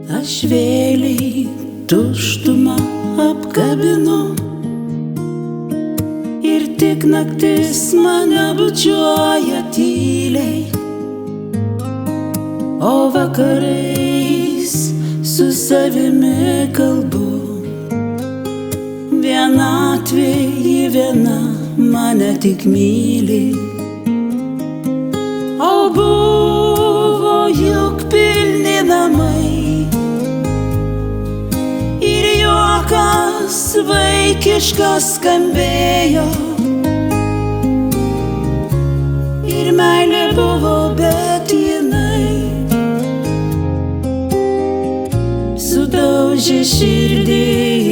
Aš vėliai tuštumą apkabinu ir tik naktis mane bučiuoja tyliai, o vakarais su savimi kalbu. Vienatvė ji viena mane tik myli, o buvo juk pilni namai ir juokas vaikiškas skambėjo, ir meilė buvo, bet jinai sudaužė širdį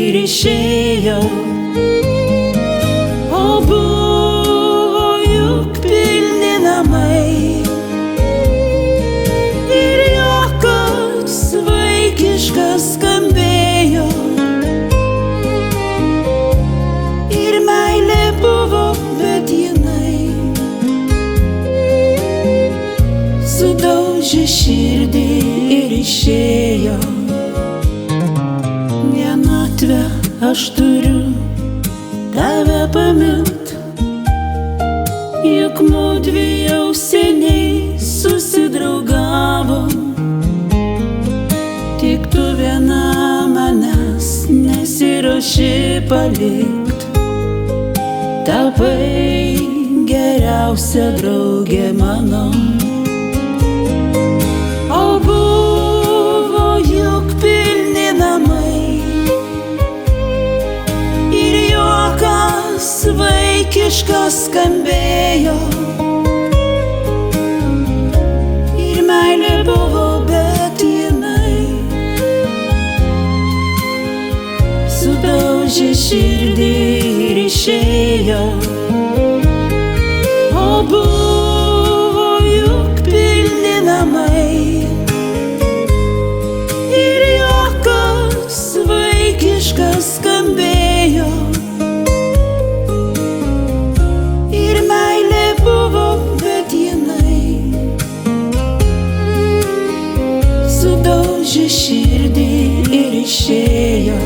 ir išėjo. O buvo juk pilni namai ir juokas vaikiškas skambėjo, ir meilė buvo, bet jinai sudaužė širdį ir išėjo. Vienatvę aš turiu tave pamilt, juk mudvi jau seniai susidraugavom, tik tu viena manęs nesiruoši palikt, tapai geriausia draugė mano. O buvo juk pilni namai ir juokas vaikiškas skambėjo, ir meilė buvo, bet jinai sudaužė širdį ir išėjo. O buvo juk pilni namai ir juokas vaikiškas skambėjo, ir meilė buvo, bet jinai sudaužė širdį ir išėjo.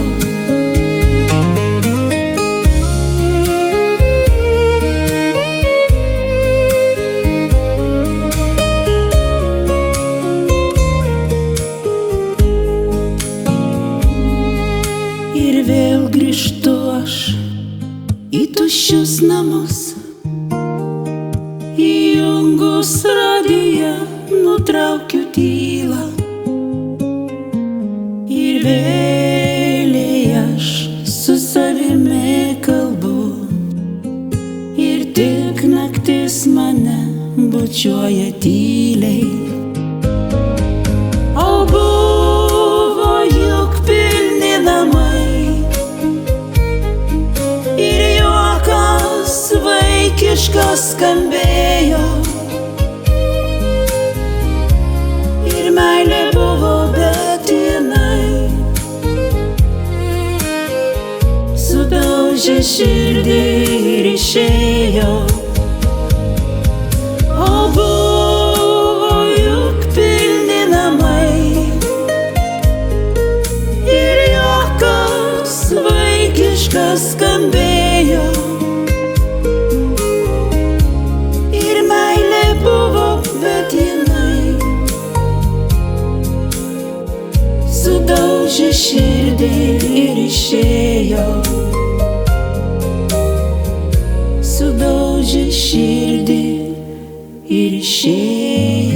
Ir vėl grįžtu aš į tuščius namus, įjungus radiją nutraukiu tylą, ir vėliai aš su savimi kalbu, ir tik naktis mane bučiuoja tyliai. O buvo juk pilni namai ir juokas vaikiškas skambėjo, ir meilė buvo, bet jinai sudaužė širdį ir išėjo. O buvo juk pilni namai ir juokas vaikiškas skambėjo, ir meilė buvo, bet jinai sudaužė širdį ir išėjo. Sudaužė širdį ir išėjo.